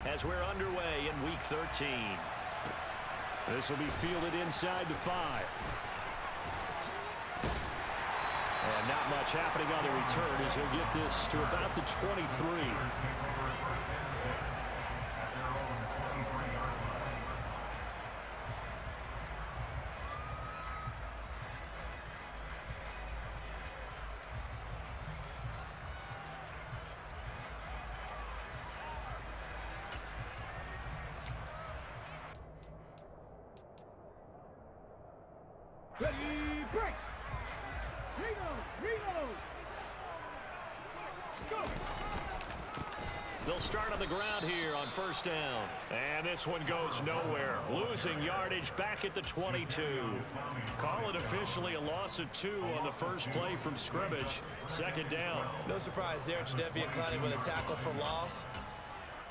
as we're underway in Week 13. This will be fielded inside the 5. And not much happening on the return as he'll get this to about the 23. Ready, break! Reload! Go! They'll start on the ground here on first down. And this one goes nowhere. Losing yardage back at the 22. Call it officially a loss of 2 on the first play from scrimmage. Second down. No surprise there, Jadeveon Clowney with a tackle for loss.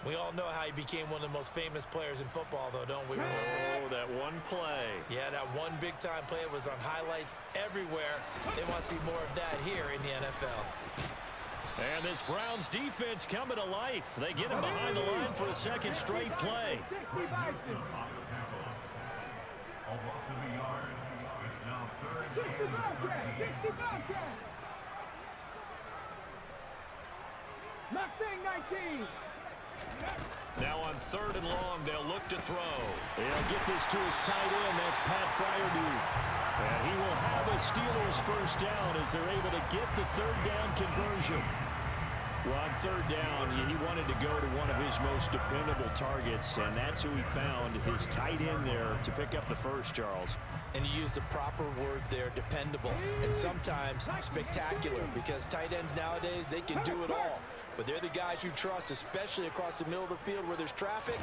We all know how he became one of the most famous players in football, though, don't we? Oh, that one play. Yeah, that one big-time play was on highlights everywhere. They want to see more of that here in the NFL. And this Browns defense coming to life. They get him behind the line for a second straight play. Mustang 19. Now on 3rd and long, they'll look to throw. They'll get this to his tight end. That's Pat Fryermuth. And he will have a Steelers first down as they're able to get the 3rd down conversion. Well, on 3rd down, he wanted to go to one of his most dependable targets, and that's who he found, his tight end there, to pick up the first, Charles. And you use the proper word there, dependable, and sometimes spectacular, because tight ends nowadays, they can do it all. But they're the guys you trust, especially across the middle of the field where there's traffic.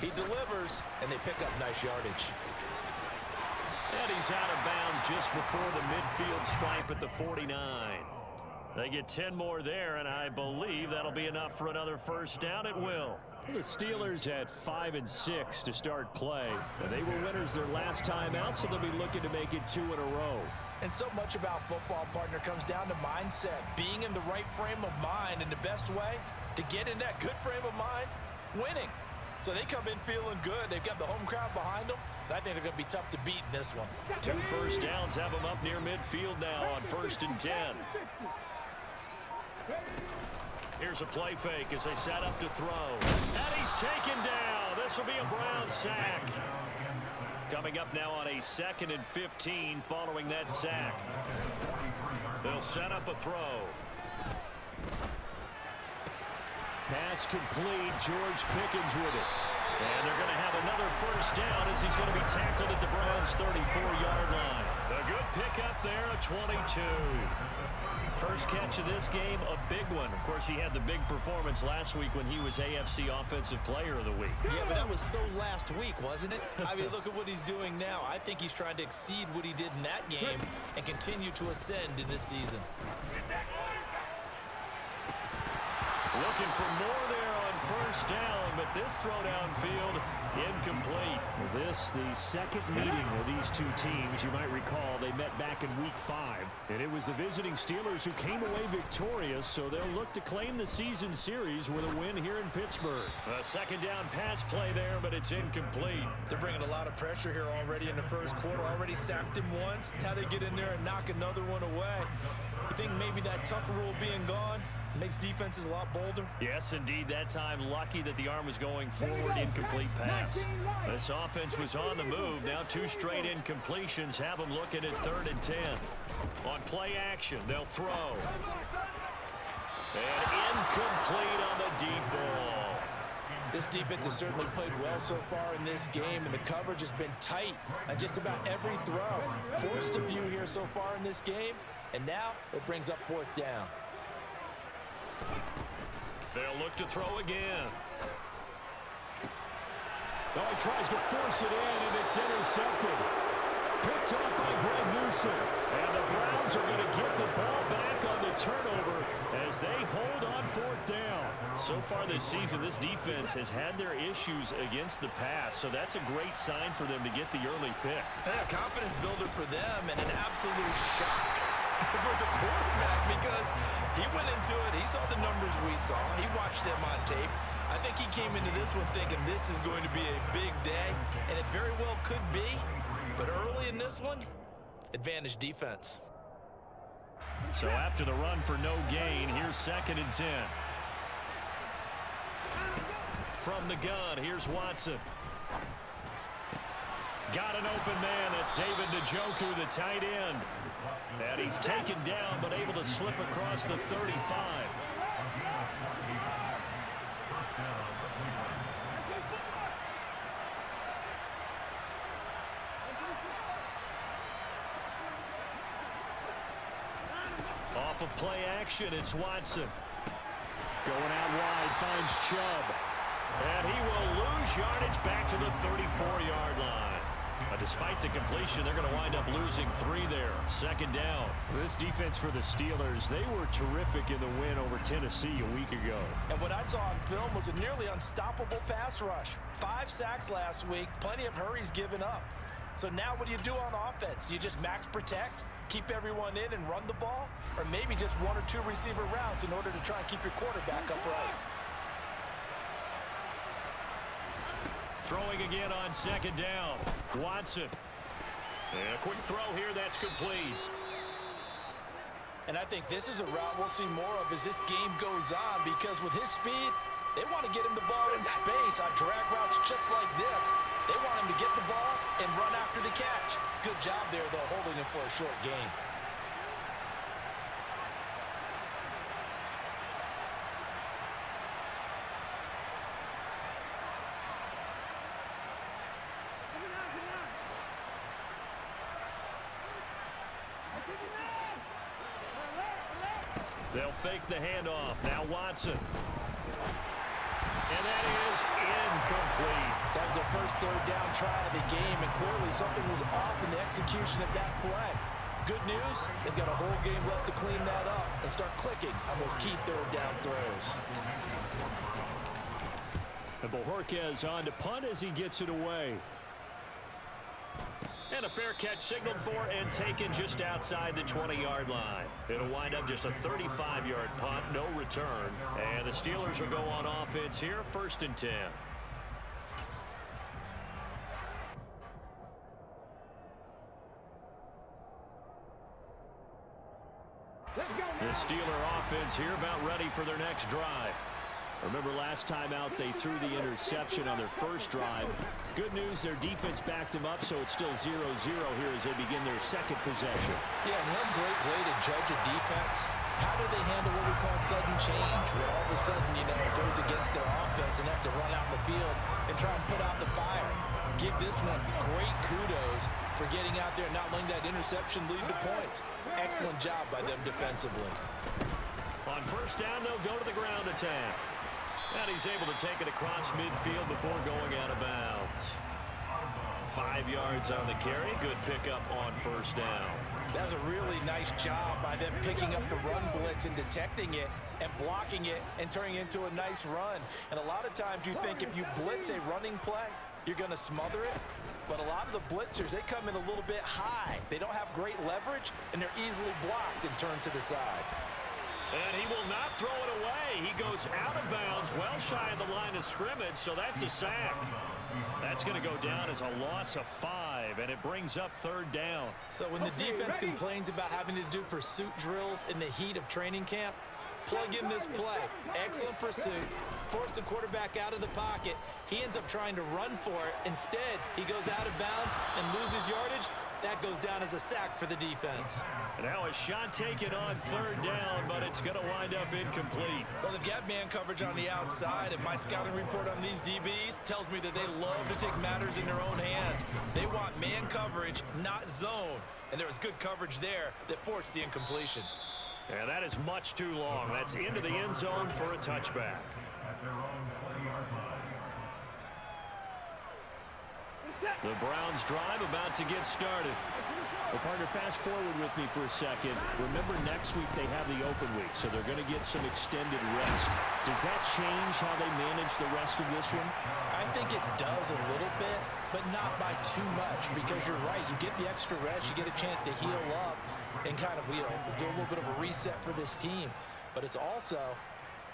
He delivers, and they pick up nice yardage. And he's out of bounds just before the midfield stripe at the 49. They get 10 more there, and I believe that'll be enough for another first down. It will. The Steelers had 5 and 6 to start play. They were winners their last time out, so they'll be looking to make it 2 in a row. And so much about football, partner, comes down to mindset. Being in the right frame of mind, and the best way to get in that good frame of mind, winning. So they come in feeling good. They've got the home crowd behind them. And I think they're going to be tough to beat in this one. 2 first downs have them up near midfield now on 1st and 10. Here's a play fake as they set up to throw. And he's taken down. This will be a Brown sack. Coming up now on a 2nd and 15 following that sack. They'll set up a throw. Pass complete. George Pickens with it. And they're going to have another first down as he's going to be tackled at the Browns' 34-yard line. A good pickup there, a 22. First catch of this game, a big one. Of course, he had the big performance last week when he was AFC Offensive Player of the Week. Yeah, but that was so last week, wasn't it? I mean, look at what he's doing now. I think he's trying to exceed what he did in that game and continue to ascend in this season. Looking for more there on first down, but this throw downfield, incomplete. This, the second meeting of these two teams. You might recall they met back in Week 5, and it was the visiting Steelers who came away victorious, so they'll look to claim the season series with a win here in Pittsburgh. A second down pass play there, but it's incomplete. They're bringing a lot of pressure here already in the first quarter. Already sacked him once. Now they get in there and knock another one away. You think maybe that Tucker rule being gone makes defenses a lot bolder? Yes, indeed. That time, lucky that the arm was going forward. Incomplete pass. This offense was on the move. Now 2 straight incompletions have them looking at 3rd and 10. On play action, they'll throw. And incomplete on the deep ball. This defense has certainly played well so far in this game, and the coverage has been tight on just about every throw. Forced a few here so far in this game, and now it brings up 4th down. They'll look to throw again. Oh, he tries to force it in, and it's intercepted. Picked up by Greg Newsom. And the Browns are going to get the ball back on the turnover as they hold on 4th down. So far this season, this defense has had their issues against the pass, so that's a great sign for them to get the early pick. And a confidence builder for them, and an absolute shock for the quarterback, because he went into it, he saw the numbers we saw, he watched them on tape, I think he came into this one thinking this is going to be a big day, and it very well could be. But early in this one, advantage defense. So after the run for no gain, here's 2nd and 10. From the gun, here's Watson. Got an open man. That's David Njoku, the tight end. And he's taken down, but able to slip across the 35. Off of play action, it's Watson. Going out wide, finds Chubb. And he will lose yardage back to the 34-yard line. Despite the completion, they're going to wind up losing 3 there. 2nd down. This defense for the Steelers, they were terrific in the win over Tennessee a week ago. And what I saw on film was a nearly unstoppable pass rush. 5 sacks last week, plenty of hurries given up. So now what do you do on offense? You just max protect, keep everyone in and run the ball, or maybe just 1 or 2 receiver routes in order to try and keep your quarterback upright. Throwing again on 2nd down. Watson. And a quick throw here, that's complete. And I think this is a route we'll see more of as this game goes on, because with his speed, they want to get him the ball in space on drag routes just like this. They want him to get the ball and run after the catch. Good job there, though, holding him for a short game. They'll fake the handoff. Now Watson. And that is incomplete. That was their first 3rd down try of the game, and clearly something was off in the execution of that play. Good news, they've got a whole game left to clean that up and start clicking on those key 3rd down throws. And Bojorquez on to punt as he gets it away. And a fair catch signaled for and taken just outside the 20-yard line. It'll wind up just a 35-yard punt, no return. And the Steelers will go on offense here, 1st and 10. The Steeler offense here about ready for their next drive. Remember last time out they threw the interception on their first drive. Good news, their defense backed them up, so it's still 0-0 here as they begin their 2nd possession. Yeah, and one great way to judge a defense, how do they handle what we call sudden change, where all of a sudden, it goes against their offense and have to run out in the field and try and put out the fire. Give this one great kudos for getting out there and not letting that interception lead to points. Excellent job by them defensively. On 1st down, they'll go to the ground attack. And he's able to take it across midfield before going out of bounds. 5 yards on the carry. Good pickup on 1st down. That's a really nice job by them picking up the run blitz and detecting it and blocking it and turning it into a nice run. And a lot of times you think if you blitz a running play, you're going to smother it. But a lot of the blitzers, they come in a little bit high. They don't have great leverage, and they're easily blocked and turned to the side. And he will not throw it away. He goes out of bounds, well shy of the line of scrimmage, so that's a sack. That's going to go down as a loss of 5, and it brings up 3rd down. So when the defense complains about having to do pursuit drills in the heat of training camp, plug in this play. Excellent pursuit. Force the quarterback out of the pocket. He ends up trying to run for it. Instead, he goes out of bounds and loses yardage. That goes down as a sack for the defense. And now a shot taken on 3rd down, but it's going to wind up incomplete. Well, they've got man coverage on the outside, and my scouting report on these DBs tells me that they love to take matters in their own hands. They want man coverage, not zone. And there was good coverage there that forced the incompletion. And that is much too long. That's into the end zone for a touchback. The Browns drive about to get started. Well, partner, fast forward with me for a second. Remember, next week they have the open week, so they're going to get some extended rest. Does that change how they manage the rest of this one? I think it does a little bit, but not by too much, because you're right. You get the extra rest, you get a chance to heal up and kind of, do a little bit of a reset for this team. But it's also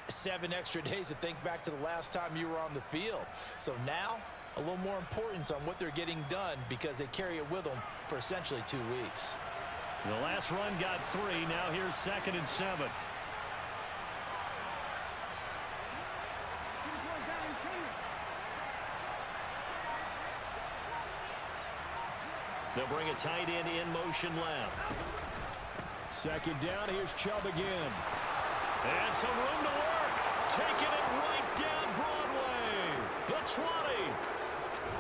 7 extra days to think back to the last time you were on the field. So now, a little more importance on what they're getting done because they carry it with them for essentially 2 weeks. The last run got 3. Now here's 2nd and 7. They'll bring a tight end in motion left. 2nd down. Here's Chubb again. And some room to work. Taking it right down Broadway. The 20.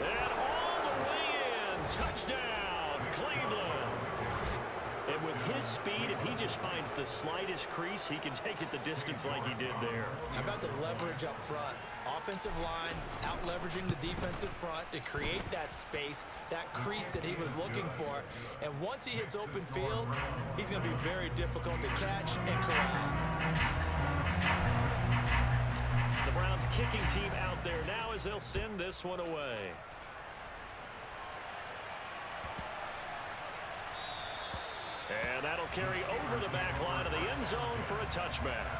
And all the way in. Touchdown, Cleveland. And with his speed, if he just finds the slightest crease, he can take it the distance like he did there. How about the leverage up front? Offensive line out leveraging the defensive front to create that space, that crease that he was looking for. And once he hits open field, he's going to be very difficult to catch and corral. The Browns kicking team out there now as they'll send this one away. And that'll carry over the back line of the end zone for a touchback.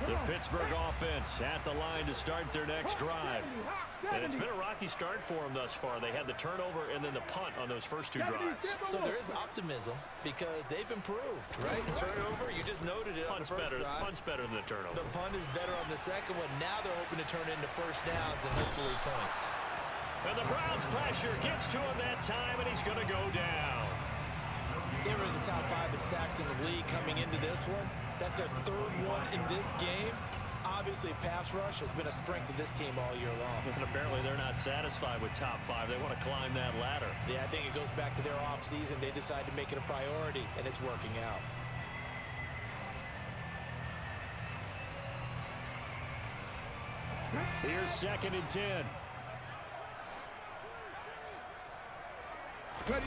The Pittsburgh offense at the line to start their next drive. And it's been a rocky start for them thus far. They had the turnover and then the punt on those first 2 drives. So there is optimism because they've improved, right? The turnover, you just noted it. Punt's better than the turnover. The punt is better on the second one. Now they're hoping to turn it into first downs and hopefully points. And the Browns pressure gets to him that time, and he's going to go down. They were in the top 5 in sacks in the league coming into this one. That's their 3rd one in this game. Obviously, pass rush has been a strength of this team all year long. And apparently they're not satisfied with top 5. They want to climb that ladder. Yeah, I think it goes back to their offseason. They decided to make it a priority, and it's working out. Here's 2nd and 10. Ready.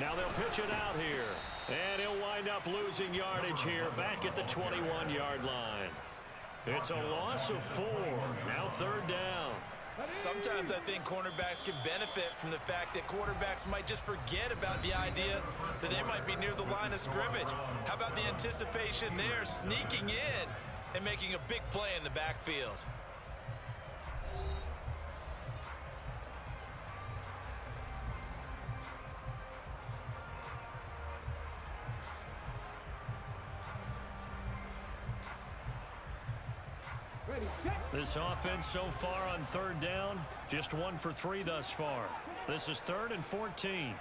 Now they'll pitch it out here. And he'll wind up losing yardage here back at the 21-yard line. It's a loss of 4. Now 3rd down. Sometimes I think cornerbacks can benefit from the fact that quarterbacks might just forget about the idea that they might be near the line of scrimmage. How about the anticipation there, sneaking in and making a big play in the backfield? This offense so far on 3rd down, just 1 for 3 thus far. This is 3rd and 14.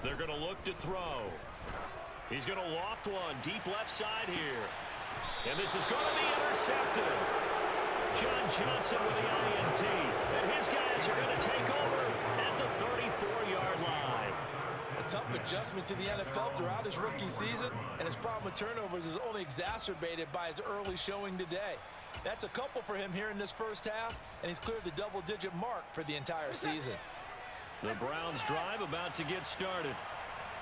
They're going to look to throw. He's going to loft one deep left side here. And this is going to be intercepted. John Johnson with the INT. And his guys are going to take over at the 34-yard line. A tough adjustment to the NFL throughout his rookie season, and his problem with turnovers is only exacerbated by his early showing today. That's a couple for him here in this first half, and he's cleared the double-digit mark for the entire season. The Browns drive about to get started.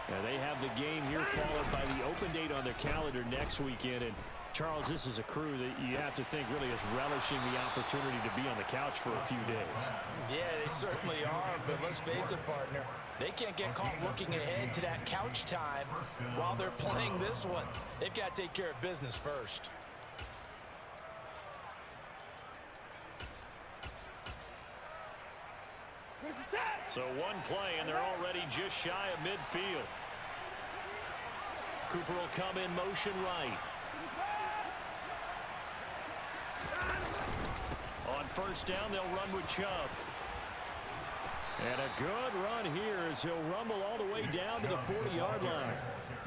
And they have the game here followed by the open date on their calendar next weekend. And Charles, this is a crew that you have to think really is relishing the opportunity to be on the couch for a few days. Yeah, they certainly are, but let's face it, partner. They can't get caught looking ahead to that couch time while they're playing this one. They've got to take care of business first. So 1 play, and they're already just shy of midfield. Cooper will come in motion right. On 1st down, they'll run with Chubb. And a good run here as he'll rumble all the way down to the 40-yard line.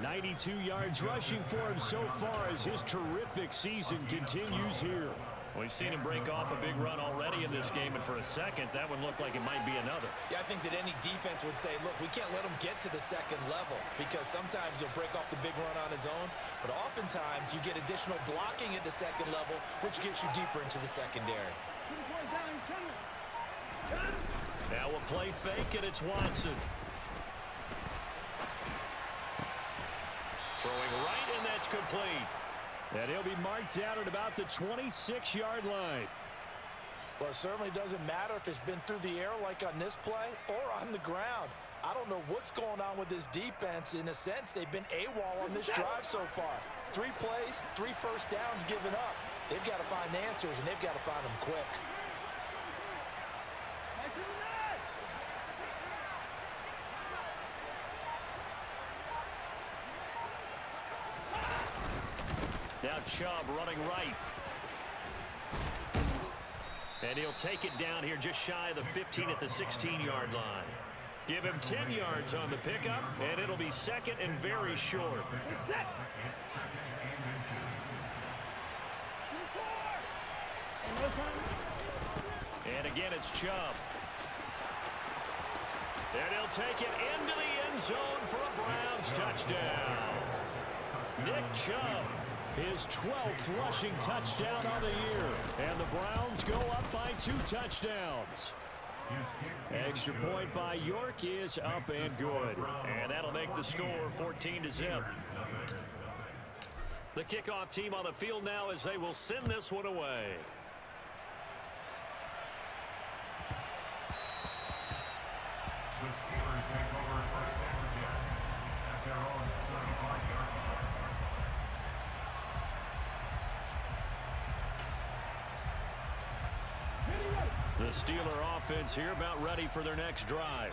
92 yards rushing for him so far as his terrific season continues here. We've seen him break off a big run already in this game, and for a second, that one looked like it might be another. Yeah, I think that any defense would say, look, we can't let him get to the second level because sometimes he'll break off the big run on his own, but oftentimes you get additional blocking at the second level, which gets you deeper into the secondary. Now a play fake, and it's Watson. Throwing right, and that's complete. And he'll be marked out at about the 26-yard line. Well, it certainly doesn't matter if it's been through the air like on this play or on the ground. I don't know what's going on with this defense. In a sense, they've been AWOL on this drive so far. 3 plays, 3 first downs given up. They've got to find answers, and they've got to find them quick. Now Chubb running right. And he'll take it down here just shy of the 15 at the 16-yard line. Give him 10 yards on the pickup, and it'll be second and very short. And again, it's Chubb. And he'll take it into the end zone for a Browns touchdown. Nick Chubb, his 12th rushing touchdown on the year. And the Browns go up by 2 touchdowns. Extra point by York is up and good. And that'll make the score 14-0. The kickoff team on the field now as they will send this one away. The Steeler offense here about ready for their next drive.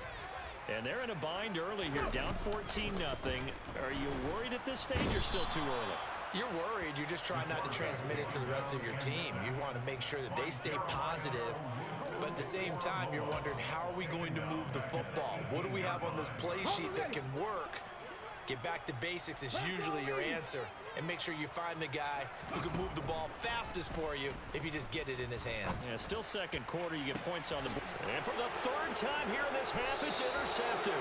And they're in a bind early here, down 14-0. Are you worried at this stage or still too early? You're worried. You're just trying not to transmit it to the rest of your team. You want to make sure that they stay positive. But at the same time, you're wondering, how are we going to move the football? What do we have on this play sheet that can work? Get back to basics is usually your answer. And make sure you find the guy who can move the ball fastest for you if you just get it in his hands. Yeah, still second quarter, you get points on the board. And for the 3rd time here in this half, it's intercepted.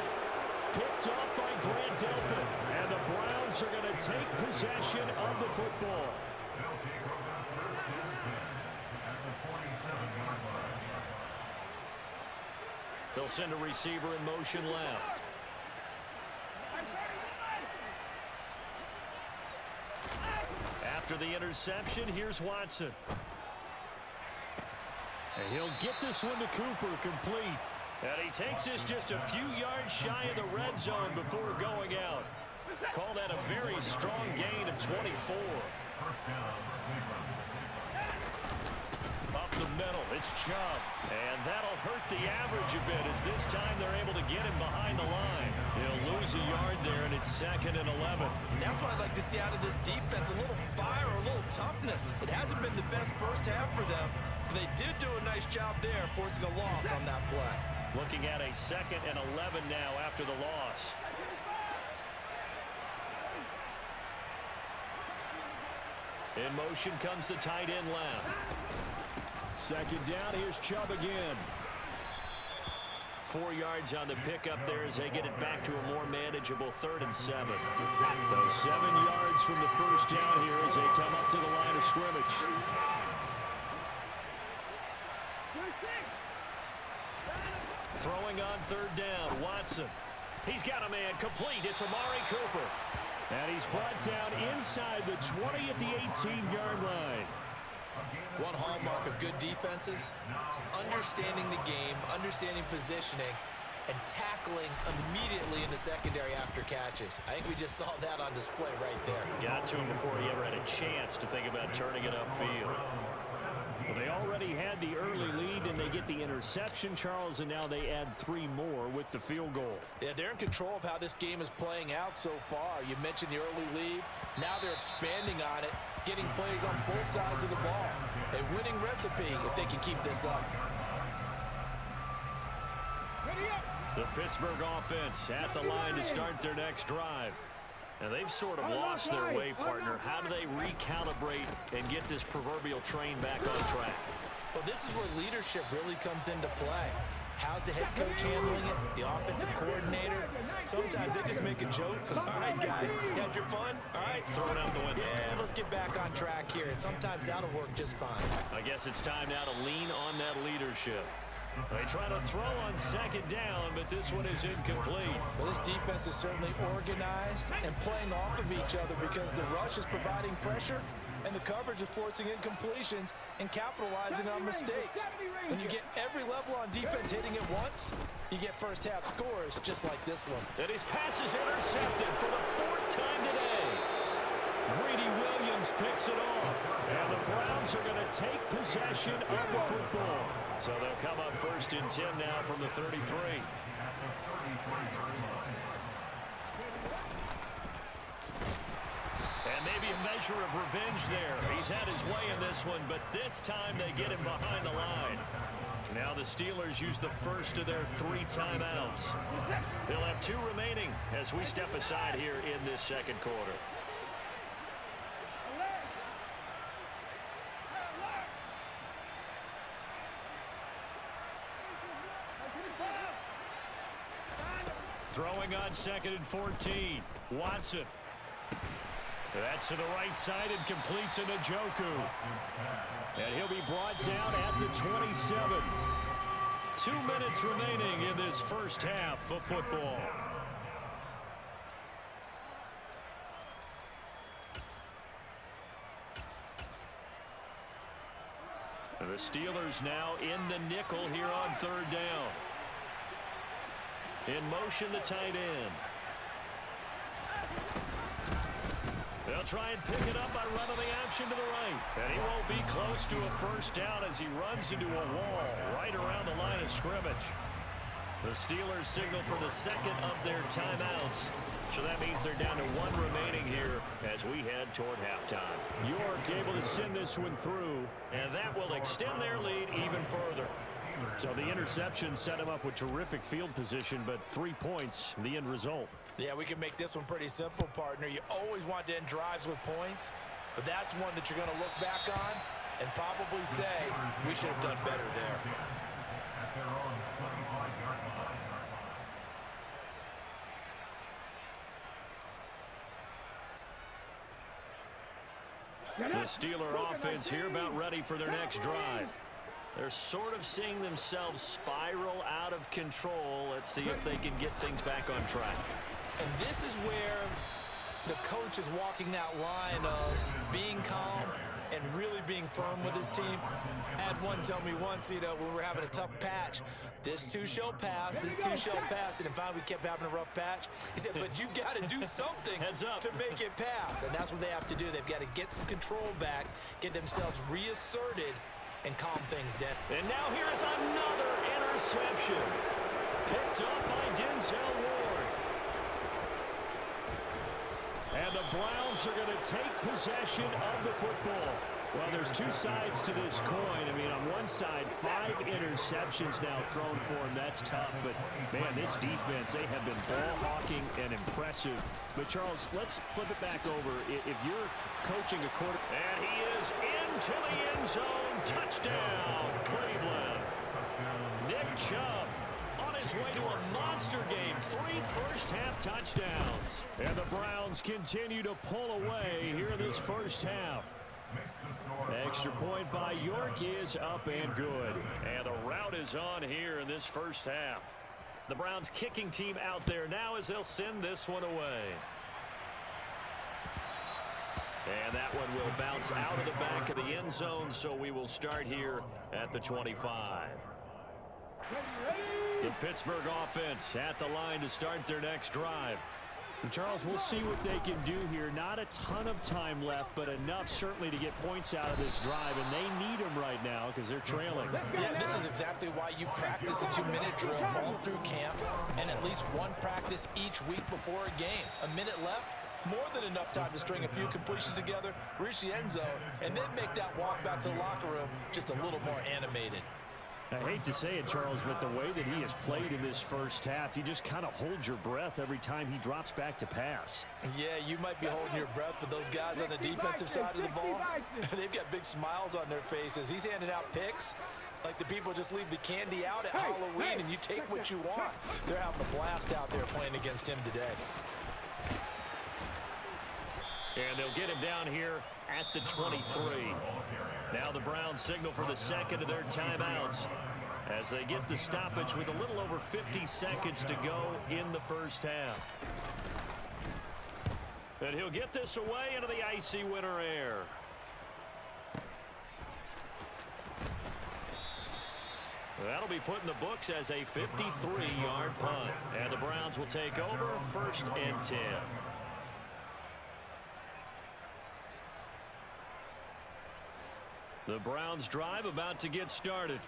Picked off by Grant Delpit. And the Browns are going to take possession of the football. They'll send a receiver in motion left. After the interception, here's Watson. And he'll get this one to Cooper, complete. And he takes this just a few yards shy of the red zone before going out. Call that a very strong gain of 24. Up the middle, it's Chubb. And that'll hurt the average a bit as this time they're able to get him behind the line. He'll lose a yard there, and it's 2nd and 11. And that's what I'd like to see out of this defense, a little fire, a little toughness. It hasn't been the best first half for them, but they did do a nice job there, forcing a loss on that play. Looking at a 2nd and 11 now after the loss. In motion comes the tight end left. 2nd down, here's Chubb again. 4 yards on the pickup there as they get it back to a more manageable 3rd and 7. So 7 yards from the first down here as they come up to the line of scrimmage. Throwing on 3rd down, Watson. He's got a man complete. It's Amari Cooper. And he's brought down inside the 20 at the 18-yard line. One hallmark of good defenses is understanding the game, understanding positioning, and tackling immediately in the secondary after catches. I think we just saw that on display right there. Got to him before he ever had a chance to think about turning it upfield. Well, they already had the early lead, and they get the interception, Charles, and now they add 3 more with the field goal. Yeah, they're in control of how this game is playing out so far. You mentioned the early lead. Now they're expanding on it, getting plays on both sides of the ball. A winning recipe if they can keep this up. The Pittsburgh offense at the line to start their next drive. Now, they've sort of lost their way, partner. How do they recalibrate and get this proverbial train back on track? Well, this is where leadership really comes into play. How's the head coach handling it? The offensive coordinator? Sometimes they just make a joke. All right, guys, you had your fun? All right, throw it out the window. Yeah, let's get back on track here. And sometimes that'll work just fine. I guess it's time now to lean on that leadership. They try to throw on second down, but this one is incomplete. Well, this defense is certainly organized and playing off of each other because the rush is providing pressure and the coverage is forcing incompletions and capitalizing on mistakes. When you get every level on defense hitting at once, you get first half scores just like this one. And his pass is intercepted for the fourth time today. Greedy Williams picks it off. And the Browns are going to take possession of the football. So they'll come up 1st and 10 now from the 33. And maybe a measure of revenge there. He's had his way in this one, but this time they get him behind the line. Now the Steelers use the first of their 3 timeouts. They'll have 2 remaining as we step aside here in this second quarter. Throwing on 2nd and 14. Watson. That's to the right side and complete to Njoku. And he'll be brought down at the 27. 2 minutes remaining in this first half of football. The Steelers now in the nickel here on 3rd down. In motion, the tight end. They'll try and pick it up by running the option to the right. And he won't be close to a first down as he runs into a wall right around the line of scrimmage. The Steelers signal for the 2nd of their timeouts. So that means they're down to 1 remaining here as we head toward halftime. York able to send this one through, and that will extend their lead even further. So the interception set him up with terrific field position, but 3 points, the end result. Yeah, we can make this one pretty simple, partner. You always want to end drives with points, but that's one that you're going to look back on and probably say, we should have done better there. The Steeler offense here about ready for their next drive. They're sort of seeing themselves spiral out of control. Let's see if they can get things back on track. And this is where the coach is walking that line of being calm and really being firm with his team. I had one tell me once, you know, when we were having a tough patch, this too shall pass, this too shall pass. And finally we kept having a rough patch. He said, but you got to do something to make it pass. And that's what they have to do. They've got to get some control back, get themselves reasserted, and calm things down. And now here is another interception. Picked up by Denzel Ward. And the Browns are going to take possession of the football. Well, there's 2 sides to this coin. I mean, on one side, 5 interceptions now thrown for him. That's tough. But, man, this defense, they have been ball hawking and impressive. But, Charles, let's flip it back over. If you're coaching a quarter... And he is into the end zone. Touchdown, Cleveland. Nick Chubb on his way to a monster game. 3 first-half touchdowns. And the Browns continue to pull away here in this first half. Extra point by York is up and good. And the route is on here in this first half. The Browns kicking team out there now as they'll send this one away. And that one will bounce out of the back of the end zone, so we will start here at the 25. The Pittsburgh offense at the line to start their next drive. And Charles, we'll see what they can do here. Not a ton of time left, but enough certainly to get points out of this drive, and they need them right now because they're trailing. Yeah, this is exactly why you practice a 2-minute drill all through camp and at least 1 practice each week before a game. A minute left, more than enough time to string a few completions together, reach the end zone, and then make that walk back to the locker room just a little more animated. I hate to say it, Charles, but the way that he has played in this first half, you just kind of hold your breath every time he drops back to pass. Yeah, you might be holding your breath, but those guys on the defensive side of the ball, they've got big smiles on their faces. He's handing out picks like the people just leave the candy out at Halloween and you take what you want. They're having a blast out there playing against him today. And they'll get him down here at the 23. Now the Browns signal for the 2nd of their timeouts as they get the stoppage with a little over 50 seconds to go in the first half. And he'll get this away into the icy winter air. That'll be put in the books as a 53-yard punt. And the Browns will take over 1st and 10. The Browns drive about to get started.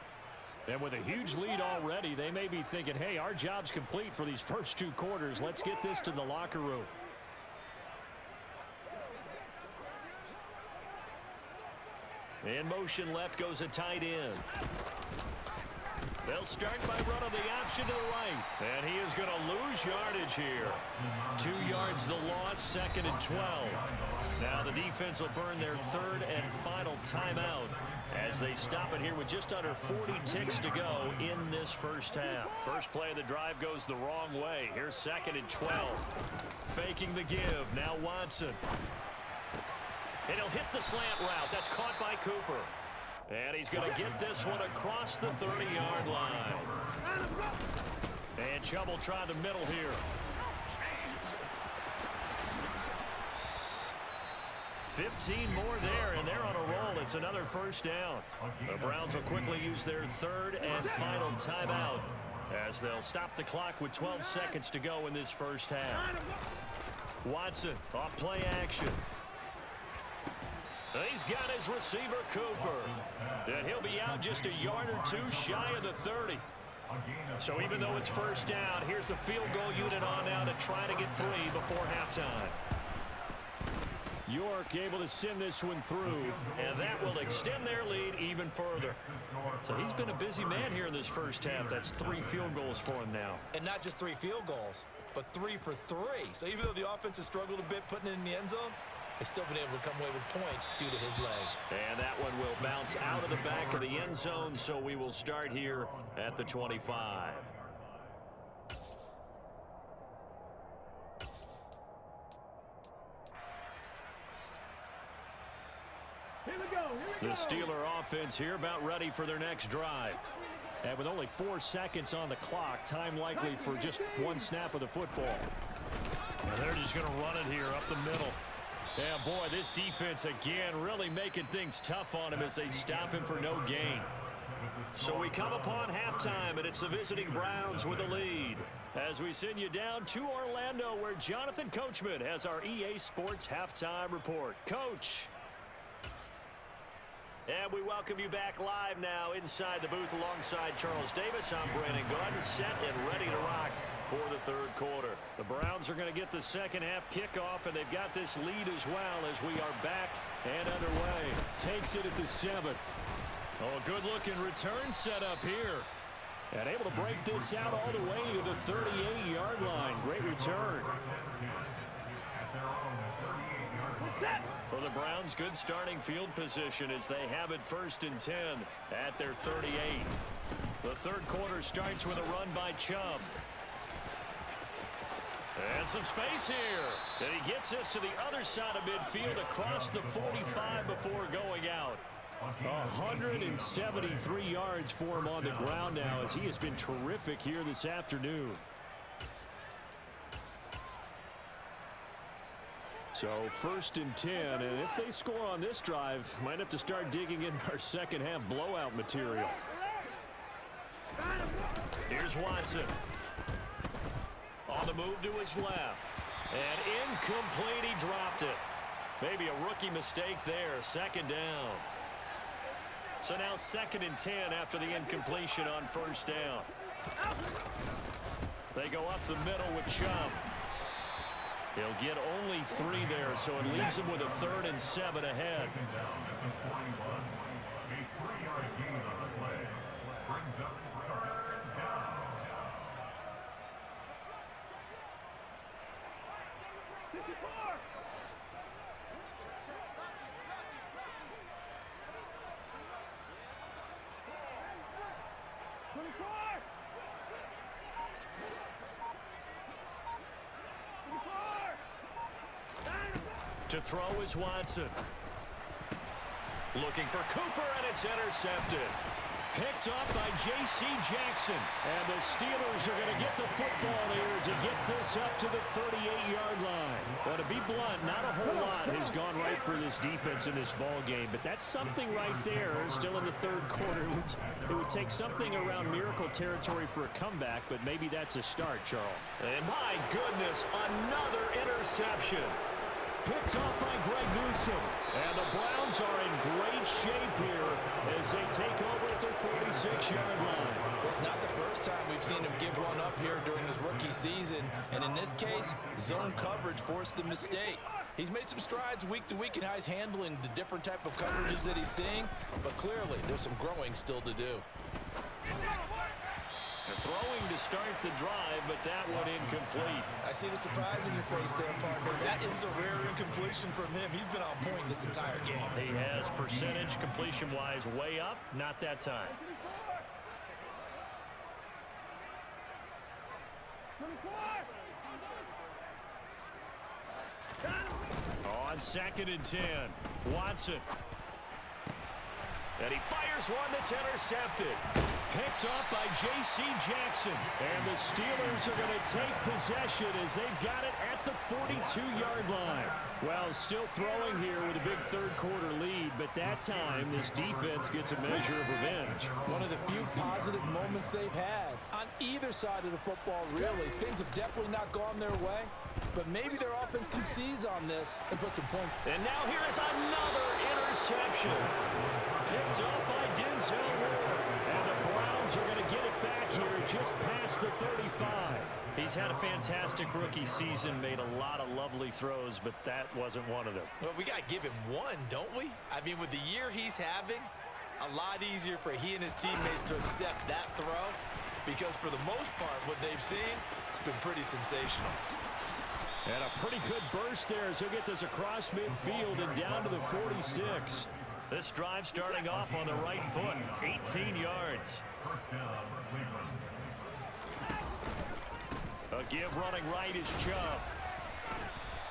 And with a huge lead already, they may be thinking, hey, our job's complete for these first 2 quarters. Let's get this to the locker room. In motion left goes a tight end. They'll start by running the option to the right. And he is going to lose yardage here. 2 yards the loss, 2nd and 12. Now the defense will burn their 3rd and final timeout as they stop it here with just under 40 ticks to go in this first half. First play of the drive goes the wrong way. Here's 2nd and 12. Faking the give. Now Watson. And he'll hit the slant route. That's caught by Cooper. And he's going to get this one across the 30-yard line. And Chubb will try the middle here. 15 more there, and they're on a roll. It's another first down. The Browns will quickly use their 3rd and final timeout as they'll stop the clock with 12 seconds to go in this first half. Watson off play action. He's got his receiver, Cooper. And he'll be out just a yard or 2 shy of the 30. So even though it's first down, here's the field goal unit on now to try to get 3 before halftime. York able to send this one through. And that will extend their lead even further. So he's been a busy man here in this first half. That's 3 field goals for him now. And not just 3 field goals, but 3 for 3. So even though the offense has struggled a bit putting it in the end zone, they've still been able to come away with points due to his leg. And that one will bounce out of the back of the end zone, so we will start here at the 25. Here we go. The Steeler offense here about ready for their next drive. And with only 4 seconds on the clock, time likely for just 1 snap of the football. And they're just going to run it here up the middle. Yeah, boy, this defense again really making things tough on him as they stop him for no gain. So we come upon halftime, and it's the visiting Browns with the lead. As we send you down to Orlando, where Jonathan Coachman has our EA Sports halftime report. Coach. And we welcome you back live now inside the booth alongside Charles Davis. I'm Brandon Gordon, set and ready to rock for the 3rd quarter. The Browns are going to get the second half kickoff, and they've got this lead as well as we are back and underway. Takes it at the 7. Oh, a good-looking return set up here. And able to break this out all the way to the 38-yard line. Great return. For the Browns, good starting field position as they have it 1st and 10 at their 38. The 3rd quarter starts with a run by Chubb. And some space here. And he gets this to the other side of midfield across the 45 before going out. 173 yards for him on the ground now as he has been terrific here this afternoon. So 1st and 10, and if they score on this drive, might have to start digging in our second half blowout material. Here's Watson. On the move to his left. And incomplete, he dropped it. Maybe a rookie mistake there, 2nd down. So now 2nd and 10 after the incompletion on 1st down. They go up the middle with Chubb. He'll get only 3 there, so it leaves him with a 3rd and 7 ahead. To throw is Watson. Looking for Cooper, and it's intercepted. Picked off by J.C. Jackson. And the Steelers are going to get the football here as it gets this up to the 38-yard line. Well, to be blunt, not a whole lot has gone right for this defense in this ball game, but that's something right there. Still in the third quarter. It would take something around miracle territory for a comeback, but maybe that's a start, Charles. And my goodness, another interception. Picked off by Greg Newsome. And the Browns are in great shape here as they take over at their 46-yard line. Well, it's not the first time we've seen him give one up here during his rookie season. And in this case, zone coverage forced the mistake. He's made some strides week to week in how he's handling the different type of coverages that he's seeing. But clearly, there's some growing still to do. Throwing to start the drive, but that one incomplete. I see the surprise in your face there, partner. That is a rare incompletion from him. He's been on point this entire game. He has percentage completion-wise way up, not that time. On 2nd and 10, Watson. And he fires one that's intercepted. Picked off by J.C. Jackson. And the Steelers are going to take possession as they've got it at the 42-yard line. Well, still throwing here with a big third-quarter lead, but that time this defense gets a measure of revenge. One of the few positive moments they've had on either side of the football, really. Things have definitely not gone their way, but maybe their offense can seize on this and put some points. And now here is another interception. Picked up by Denzel Ward. And the Browns are going to get it back here just past the 35. He's had a fantastic rookie season, made a lot of lovely throws, but that wasn't one of them. Well, we got to give him one, don't we? I mean, with the year he's having, a lot easier for he and his teammates to accept that throw, because for the most part, what they've seen, it's been pretty sensational. And a pretty good burst there as he'll get this across midfield and down to the 46. This drive starting off on the right foot, 18 yards. A give running right is Chubb.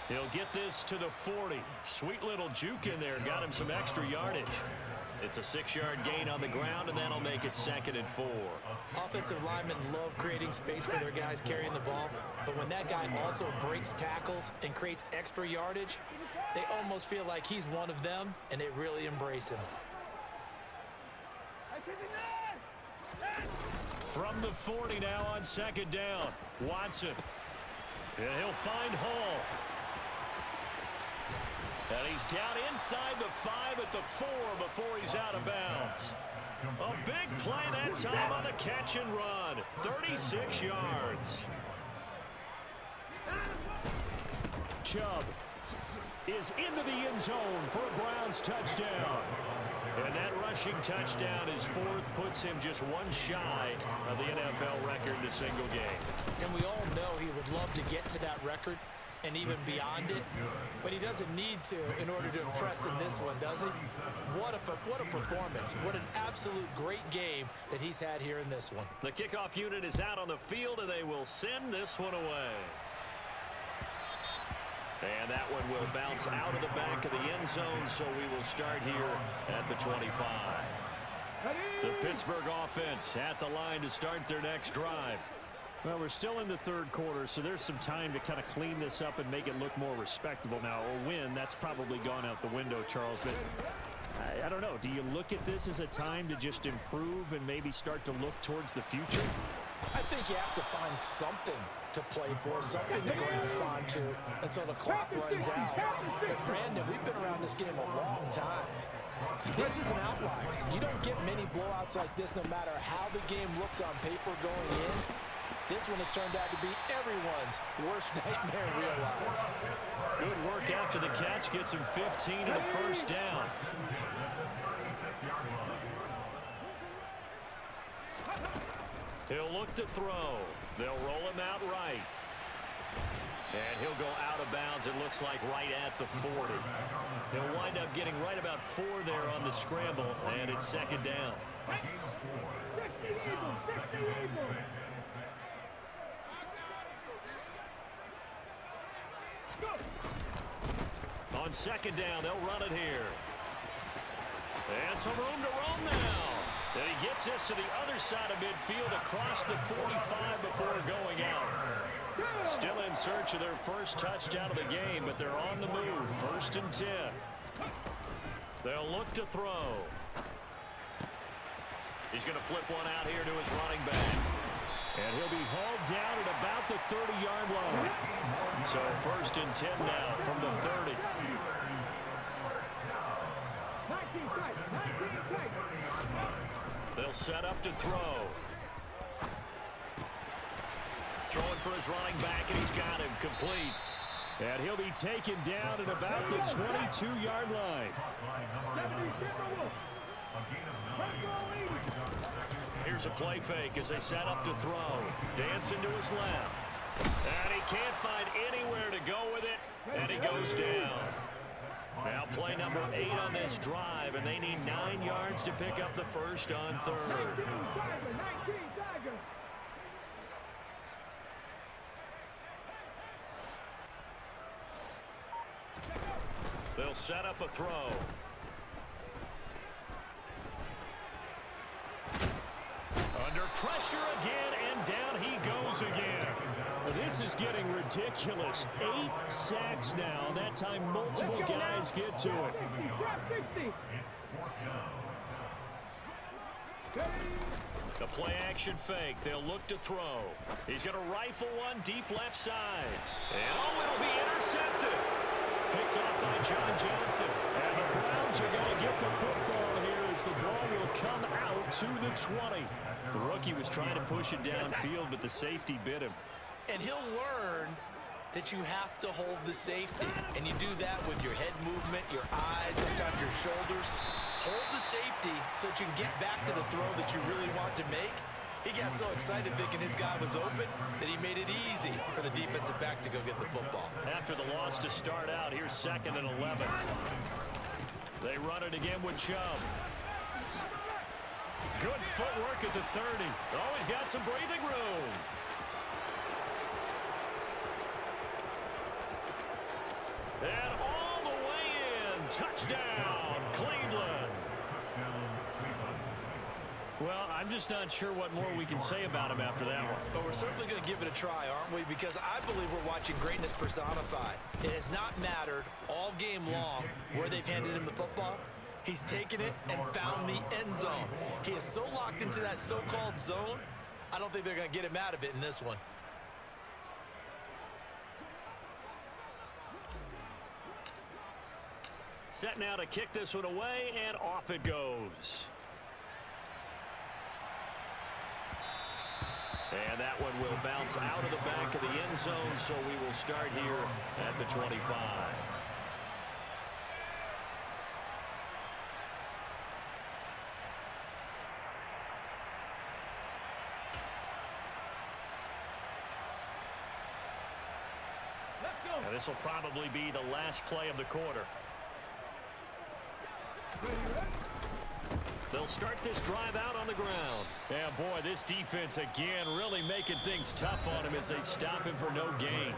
He'll get this to the 40. Sweet little juke in there, got him some extra yardage. It's a 6-yard gain on the ground, and that'll make it 2nd and 4. Offensive linemen love creating space for their guys carrying the ball, but when that guy also breaks tackles and creates extra yardage, they almost feel like he's one of them, and they really embrace him. From the 40 now on 2nd down, Watson. And he'll find Hall. And he's down inside the 5 at the 4 before he's out of bounds. A big play that time on the catch and run. 36 yards. Chubb is into the end zone for a Browns touchdown. And that rushing touchdown, his 4th, puts him just one shy of the NFL record in a single game. And we all know he would love to get to that record and even beyond it, but he doesn't need to in order to impress in this one, does he? What a performance. What an absolute great game that he's had here in this one. The kickoff unit is out on the field, and they will send this one away. And that one will bounce out of the back of the end zone, so we will start here at the 25. The Pittsburgh offense at the line to start their next drive. Well, we're still in the third quarter, so there's some time to kind of clean this up and make it look more respectable. Now, a win, that's probably gone out the window, Charles, but I don't know. Do you look at this as a time to just improve and maybe start to look towards the future? I think you have to find something to play for, something to grasp onto until the clock runs out. But, Brandon, we've been around this game a long time. This is an outlier. You don't get many blowouts like this no matter how the game looks on paper going in. This one has turned out to be everyone's worst nightmare realized. Good work after the catch. Gets him 15 and a first down. He'll look to throw. They'll roll him out right. And he'll go out of bounds, it looks like, right at the 40. He'll wind up getting right about 4 there on the scramble, and it's 2nd down. On 2nd down, they'll run it here. And some room to roam now. And he gets this to the other side of midfield across the 45 before going out. Still in search of their first touchdown of the game, but they're on the move. 1st and 10. They'll look to throw. He's going to flip one out here to his running back. And he'll be hauled down at about the 30-yard line. So 1st and 10 now from the 30. They'll set up to throw. Throwing for his running back, and he's got him complete. And he'll be taken down at about the 22-yard line. Here's a play fake as they set up to throw. Dancing to his left. And he can't find anywhere to go with it, and he goes down. Now play number 8 on this drive, and they need 9 yards to pick up the first on 3rd. They'll set up a throw. Under pressure again, and down he goes again. This is getting ridiculous. 8 sacks now. That time multiple guys get to it. The play action fake. They'll look to throw. He's going to rifle one deep left side. And oh, it'll be intercepted. Picked off by John Johnson. And the Browns are going to get the football here as the ball will come out to the 20. The rookie was trying to push it downfield, but the safety bit him. And he'll learn that you have to hold the safety. And you do that with your head movement, your eyes, sometimes your shoulders. Hold the safety so that you can get back to the throw that you really want to make. He got so excited thinking his guy was open that he made it easy for the defensive back to go get the football. After the loss to start out, here's 2nd and 11. They run it again with Chubb. Good footwork at the 30. Always got some breathing room. And all the way in. Touchdown, Cleveland. Well, I'm just not sure what more we can say about him after that one. But we're certainly going to give it a try, aren't we? Because I believe we're watching greatness personified. It has not mattered all game long where they've handed him the football. He's taken it and found the end zone. He is so locked into that so-called zone, I don't think they're going to get him out of it in this one. Set now to kick this one away, and off it goes. And that one will bounce out of the back of the end zone, so we will start here at the 25. And this will probably be the last play of the quarter. They'll start this drive out on the ground. And boy, this defense again really making things tough on him as they stop him for no gain.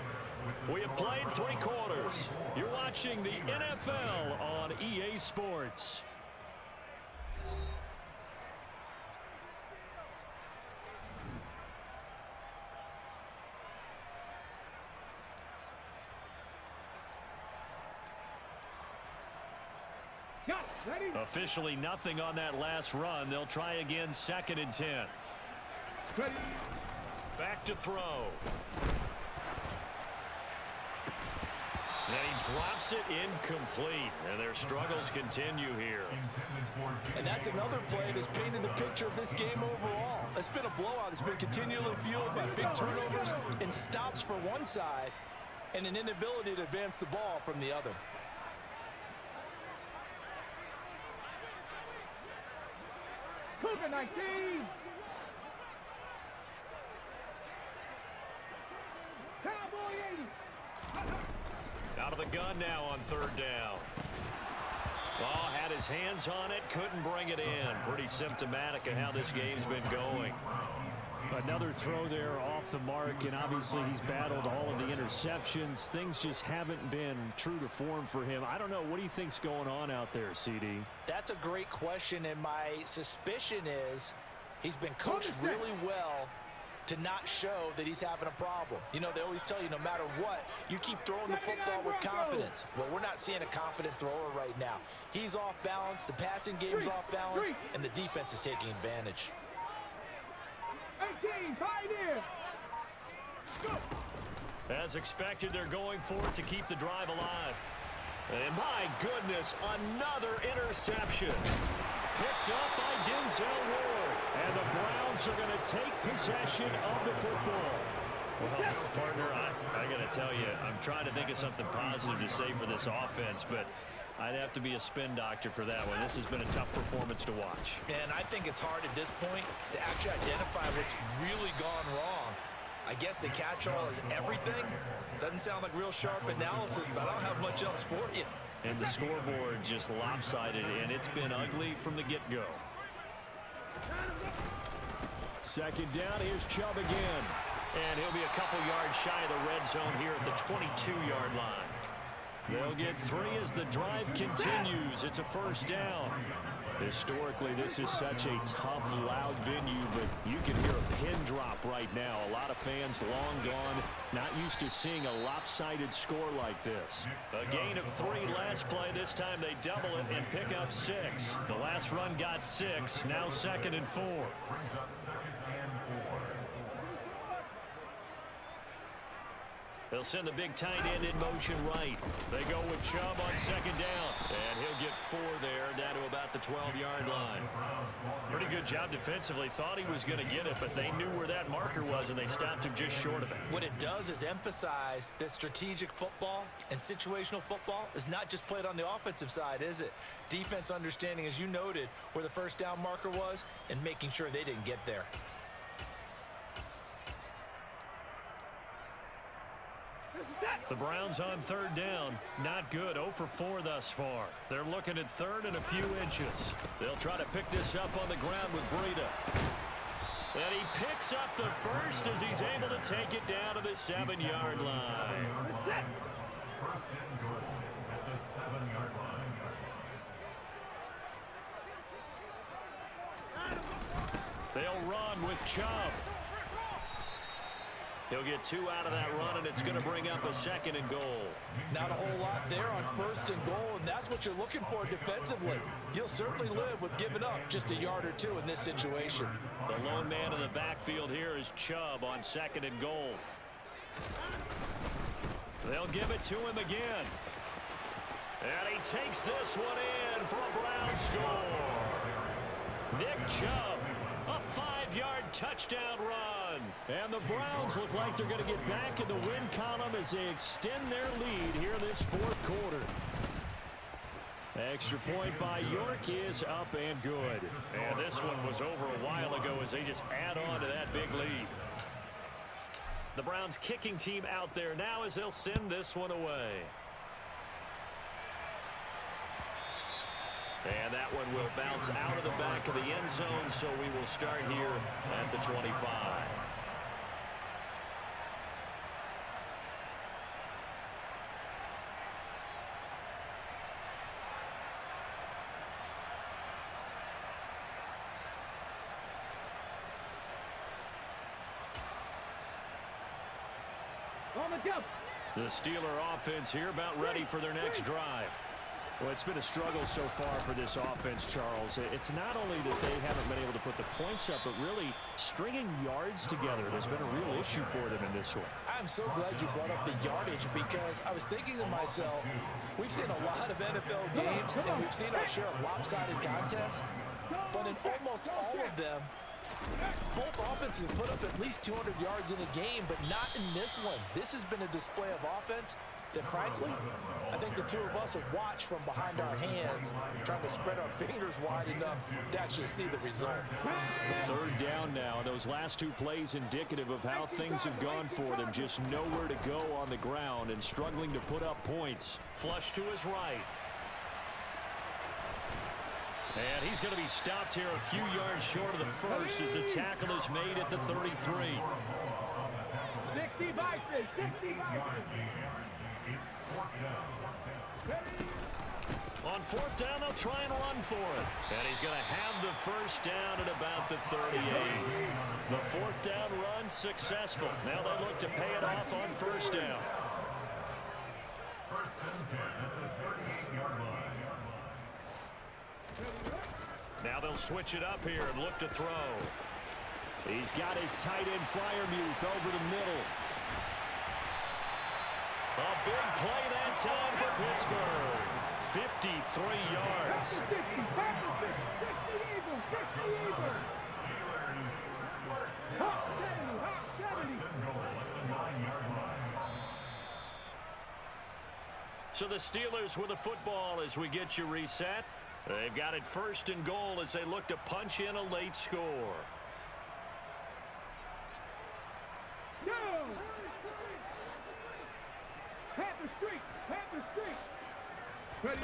We have played 3 quarters. You're watching the NFL on EA Sports. Officially nothing on that last run. They'll try again, 2nd and 10. Ready. Back to throw. And he drops it incomplete. And their struggles continue here. And that's another play that's painted the picture of this game overall. It's been a blowout. It's been continually fueled by big turnovers and stops for one side and an inability to advance the ball from the other. Cougar 19. Cowboy 80. Out of the gun now on 3rd down. Oh, had his hands on it, couldn't bring it in. Pretty symptomatic of how this game's been going. Another throw there off the mark, and obviously he's battled all of the interceptions. Things just haven't been true to form for him. I don't know. What do you think's going on out there, CD? That's a great question, and my suspicion is he's been coached really well to not show that he's having a problem. You know, they always tell you no matter what, you keep throwing the football with confidence. Well, we're not seeing a confident thrower right now. He's off balance, the passing game's off balance, and the defense is taking advantage. 18, pioneer. As expected, they're going for it to keep the drive alive. And my goodness, another interception. Picked up by Denzel Ward. And the Browns are going to take possession of the football. Well, partner, I got to tell you, I'm trying to think of something positive to say for this offense, but I'd have to be a spin doctor for that one. This has been a tough performance to watch. And I think it's hard at this point to actually identify what's really gone wrong. I guess the catch-all is everything. Doesn't sound like real sharp analysis, but I don't have much else for you. And the scoreboard just lopsided, and it's been ugly from the get-go. Second down, here's Chubb again. And he'll be a couple yards shy of the red zone here at the 22-yard line. They'll get 3 as the drive continues. It's a first down. Historically, this is such a tough, loud venue, but you can hear a pin drop right now. A lot of fans long gone, not used to seeing a lopsided score like this. A gain of 3 last play. This time they double it and pick up 6. The last run got 6. Now 2nd and 4. They'll send the big tight end in motion right. They go with Chubb on 2nd down. And he'll get 4 there, down to about the 12-yard line. Pretty good job defensively. Thought he was going to get it, but they knew where that marker was, and they stopped him just short of it. What it does is emphasize that strategic football and situational football is not just played on the offensive side, is it? Defense understanding, as you noted, where the first down marker was and making sure they didn't get there. The Browns on 3rd down. Not good. 0 for 4 thus far. They're looking at 3rd and a few inches. They'll try to pick this up on the ground with Breida. And he picks up the first as he's able to take it down to the 7-yard line. They'll run with Chubb. He'll get 2 out of that run, and it's going to bring up a 2nd and goal. Not a whole lot there on 1st and goal, and that's what you're looking for defensively. You'll certainly live with giving up just a yard or 2 in this situation. The lone man in the backfield here is Chubb on 2nd and goal. They'll give it to him again. And he takes this one in for a Brown score. Nick Chubb, a 5-yard touchdown run. And the Browns look like they're going to get back in the win column as they extend their lead here this 4th quarter. Extra point by York is up and good. And this one was over a while ago as they just add on to that big lead. The Browns kicking team out there now as they'll send this one away. And that one will bounce out of the back of the end zone, so we will start here at the 25. On the jump. The Steeler offense here about ready for their next drive. Well, it's been a struggle so far for this offense, Charles. It's not only that they haven't been able to put the points up, but really stringing yards together has been a real issue for them in this one. I'm so glad you brought up the yardage because I was thinking to myself, we've seen a lot of NFL games and we've seen our share of lopsided contests, but in almost all of them, both offenses put up at least 200 yards in a game, but not in this one. This has been a display of offense that, frankly, I think the two of us have watched from behind our hands, trying to spread our fingers wide enough to actually see the result. 3rd down now. Those last 2 plays indicative of how things have gone for them. Just nowhere to go on the ground and struggling to put up points. Flush to his right. And he's going to be stopped here a few yards short of the first as the tackle is made at the 33. 60 vices, 60 vices. On fourth down, they'll try and run for it. And he's going to have the first down at about the 38. The fourth down run successful. Now they look to pay it off on first down. Now they'll switch it up here and look to throw. He's got his tight end Fryermuth over the middle. A big play that time for Pittsburgh. 53 yards. 60 Eagles, 60 Eagles. Hawk 70, Hawk 70. So the Steelers with the football as we get you reset. They've got it first and goal as they look to punch in a late score. No! Panther streak, Panther streak. Ready?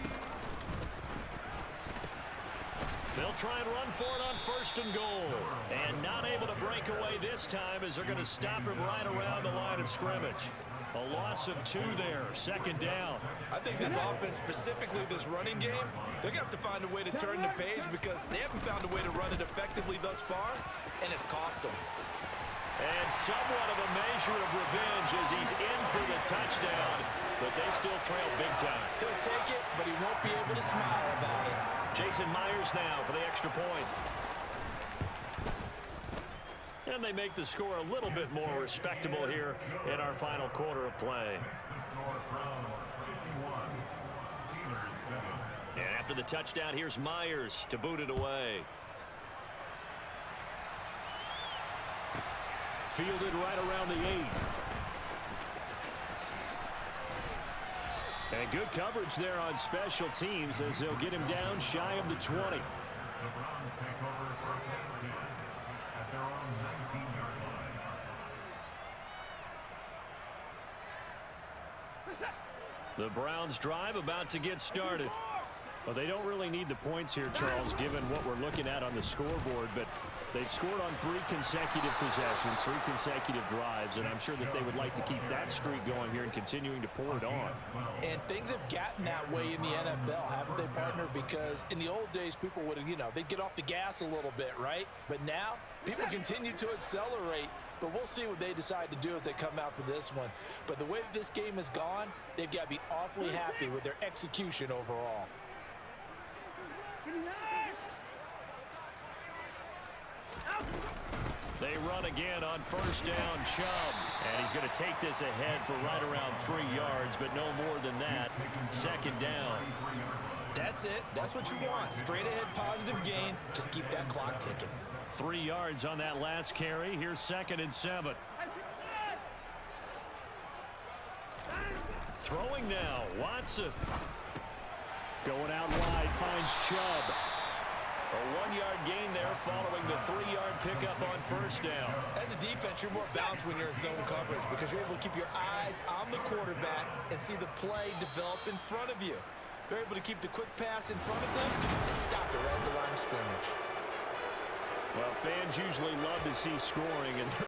They'll try and run for it on first and goal. And not able to break away this time as they're going to stop him right around the line of scrimmage. A loss of 2 there, second down. I think this offense, specifically this running game, they're going to have to find a way to turn the page because they haven't found a way to run it effectively thus far, and it's cost them. And somewhat of a measure of revenge as he's in for the touchdown, but they still trail big time. He'll take it, but he won't be able to smile about it. Jason Myers now for the extra point. And they make the score a little bit more respectable here in our final quarter of play. And after the touchdown, here's Myers to boot it away. Fielded right around the 8. And good coverage there on special teams as they'll get him down shy of the 20. The Browns drive about to get started. Well, they don't really need the points here, Charles, given what we're looking at on the scoreboard, but they've scored on 3 consecutive possessions, 3 consecutive drives, and I'm sure that they would like to keep that streak going here and continuing to pour it on. And things have gotten that way in the NFL, haven't they, partner? Because in the old days, people would, they'd get off the gas a little bit, right? But now, people continue to accelerate, but we'll see what they decide to do as they come out for this one. But the way that this game has gone, they've got to be awfully happy with their execution overall. They run again on first down, Chubb. And he's going to take this ahead for right around 3 yards, but no more than that. Second down. That's it. That's what you want. Straight ahead positive gain. Just keep that clock ticking. 3 yards on that last carry. Here's 2nd and 7. Throwing now, Watson. Going out wide, finds Chubb. A 1-yard gain there following the 3-yard pickup on first down. As a defense, you're more balanced when you're in zone coverage because you're able to keep your eyes on the quarterback and see the play develop in front of you. They're able to keep the quick pass in front of them and stop it right at the line of scrimmage. Well, fans usually love to see scoring, and